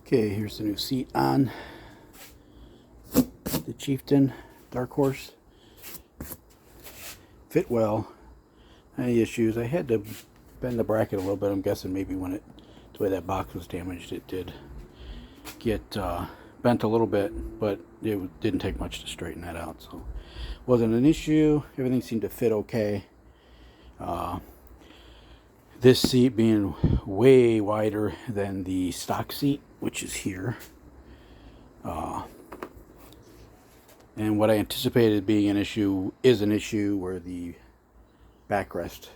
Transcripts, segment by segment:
Okay, here's the new seat on the Chieftain Dark Horse. Fit well. Any issues? I had to bend the bracket a little bit. I'm guessing maybe when the way that box was damaged, it did get bent a little bit, but it didn't take much to straighten that out. So wasn't an issue. Everything seemed to fit okay. This seat being way wider than the stock seat, which is here. And what I anticipated being an issue is an issue where the backrest,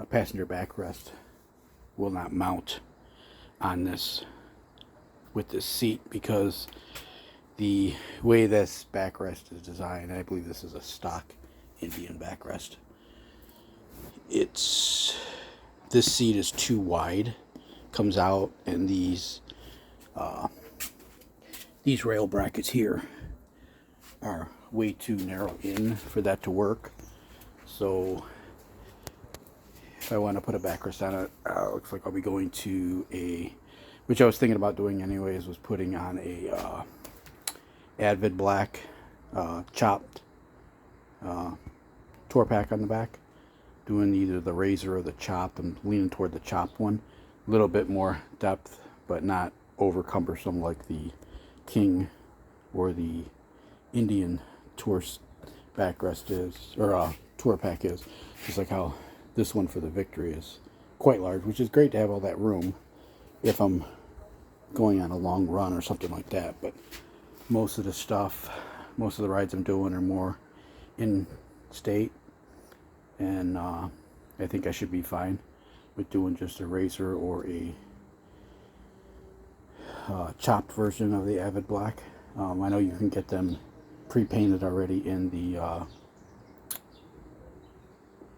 passenger backrest, will not mount on this with this seat because the way this backrest is designed, I believe this is a stock Indian backrest. This seat is too wide, comes out, and these rail brackets here are way too narrow in for that to work. So if I want to put a backrest on it, looks like I'll be going to which I was thinking about doing anyways, was putting on a Advid black chopped tour pack on the back. Doing either the razor or the chopped. I'm leaning toward the chopped one. A little bit more depth, but not over cumbersome like the King or the Indian tour backrest is, or tour pack is. Just like how this one for the Victory is quite large, which is great to have all that room if I'm going on a long run or something like that. But most of the rides I'm doing are more in state. And I think I should be fine with doing just a razor or a chopped version of the Avid Black. I know you can get them pre-painted already in the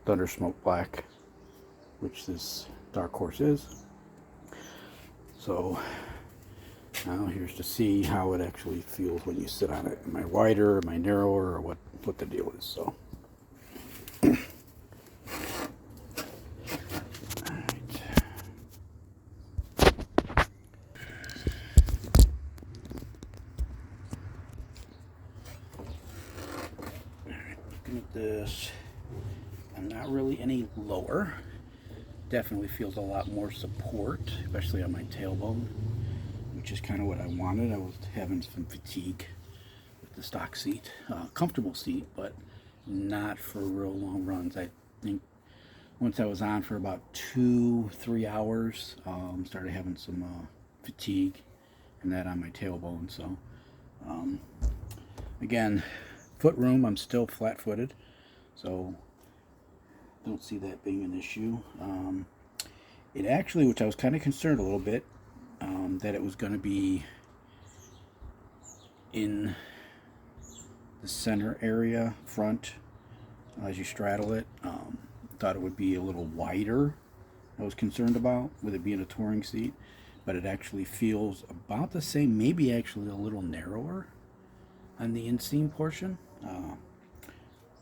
Thundersmoke Black, which this Dark Horse is. So now here's to see how it actually feels when you sit on it. Am I wider, am I narrower, or what the deal is. So at this, I'm not really any lower. Definitely feels a lot more support, especially on my tailbone, which is kind of what I wanted. I was having some fatigue with the stock seat. Comfortable seat, but not for real long runs. I think once I was on for about 2-3 hours, started having some fatigue and that on my tailbone. So again, foot room, I'm still flat-footed, so don't see that being an issue. It actually, which I was kind of concerned a little bit, that it was going to be in the center area, front, as you straddle it. Thought it would be a little wider. I was concerned about with it being a touring seat, but it actually feels about the same, maybe actually a little narrower on the inseam portion,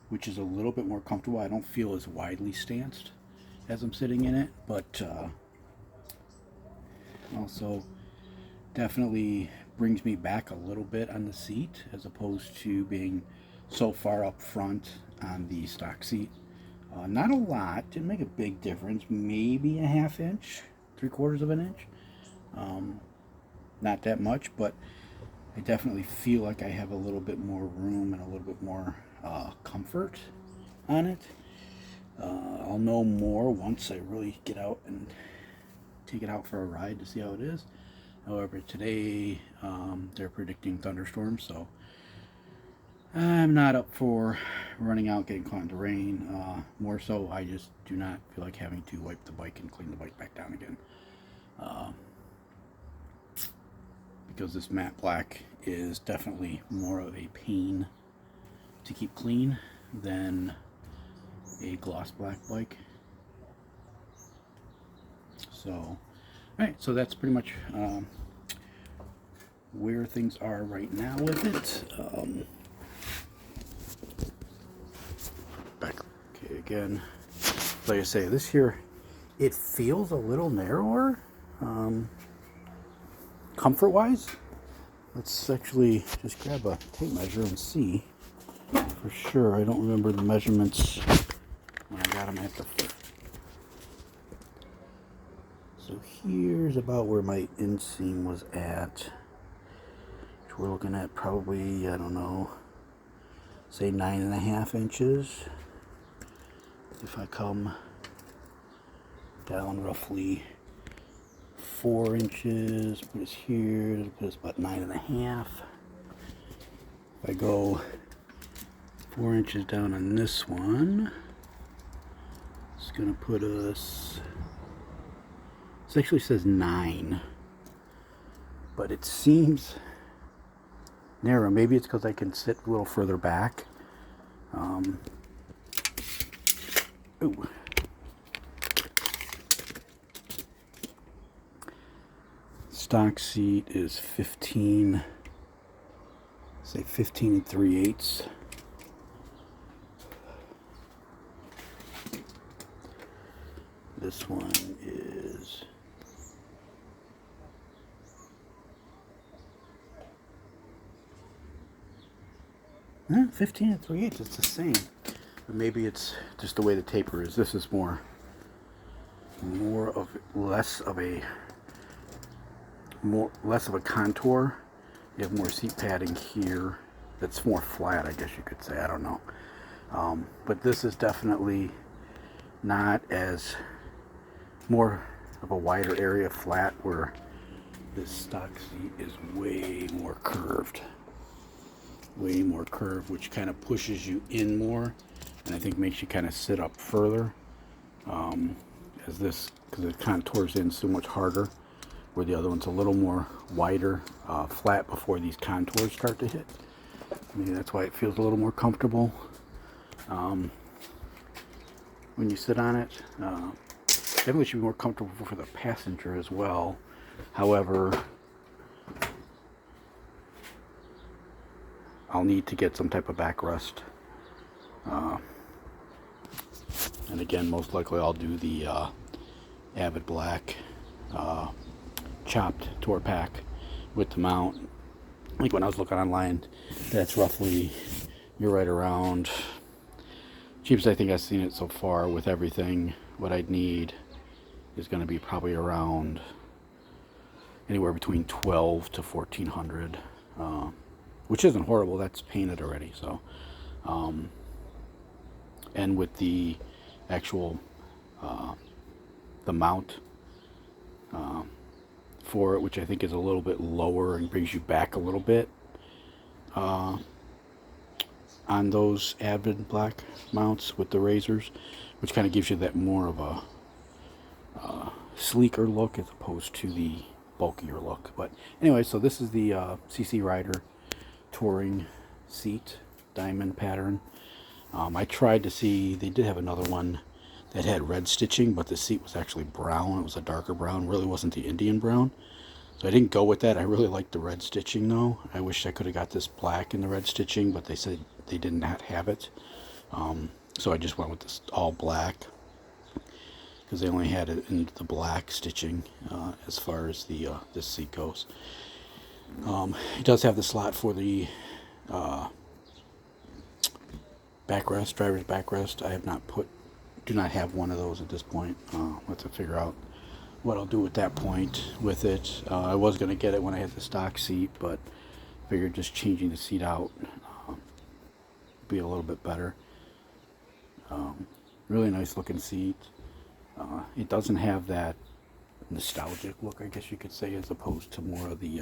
which is a little bit more comfortable. I don't feel as widely stanced as I'm sitting in it, but also definitely brings me back a little bit on the seat as opposed to being so far up front on the stock seat. Not a lot, didn't make a big difference, maybe a ½ inch, 3/4 of an inch. Not that much, but I definitely feel like I have a little bit more room and a little bit more comfort on it. I'll know more once I really get out and take it out for a ride to see how it is. However, today they're predicting thunderstorms, so I'm not up for running out, getting caught in the rain. More so, I just do not feel like having to wipe the bike and clean the bike back down again. Because this matte black is definitely more of a pain to keep clean than a gloss black bike. So, alright, so that's pretty much where things are right now with it. Okay, again, like I say, this here, it feels a little narrower. comfort wise, let's actually just grab a tape measure and see for sure. I don't remember the measurements when I got them at the... So here's about where my inseam was at. Which we're looking at probably, I don't know, say 9.5 inches. If I come down roughly 4 inches, put us here, it'll put us about 9.5. If I go 4 inches down on this one, it's gonna put us, this actually says 9, but it seems narrow. Maybe it's because I can sit a little further back. Ooh. Stock seat is 15, say 15 3/8. This one is 15 3/8. It's the same. But maybe it's just the way the taper is. This is less of a contour. You have more seat padding here. That's more flat, I guess you could say. I don't know. But this is definitely not as more of a wider area flat, where this stock seat is way more curved, which kind of pushes you in more, and I think makes you kind of sit up further, as this, because it contours in so much harder, where the other one's a little more wider, flat before these contours start to hit. Maybe that's why it feels a little more comfortable when you sit on it. Definitely should be more comfortable for the passenger as well. However, I'll need to get some type of backrest. And again, most likely I'll do the Avid Black chopped tour pack with the mount. I think when I was looking online, that's roughly, you're right around, cheapest I think I've seen it so far with everything, what I'd need is going to be probably around anywhere between 12 to 1400, which isn't horrible. That's painted already. So, and with the actual the mount for it, which I think is a little bit lower and brings you back a little bit on those Avid Black mounts with the razors, which kind of gives you that more of a sleeker look as opposed to the bulkier look. But anyway, so this is the CC Rider touring seat, diamond pattern. I tried to see, they did have another one that had red stitching, but the seat was actually brown. It was a darker brown, really wasn't the Indian brown. So I didn't go with that. I really liked the red stitching though. I wish I could have got this black in the red stitching, but they said they did not have it. So I just went with this all black, because they only had it in the black stitching as far as the this seat goes. It does have the slot for the backrest, driver's backrest. I have not do not have one of those at this point. I'll have to figure out what I'll do at that point with it. I was going to get it when I had the stock seat, but figured just changing the seat out would be a little bit better. Really nice looking seat. It doesn't have that nostalgic look, I guess you could say, as opposed to more of the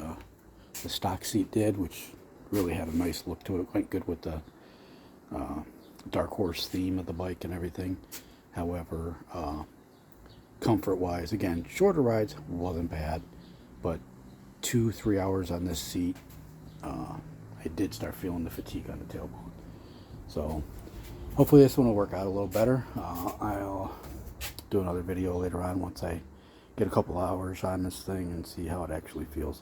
stock seat did, which really had a nice look to it. Quite good with the Dark Horse theme of the bike and everything. However, comfort-wise, again, shorter rides wasn't bad, but 2-3 hours on this seat, I did start feeling the fatigue on the tailbone. So hopefully this one will work out a little better. I'll do another video later on once I get a couple hours on this thing and see how it actually feels.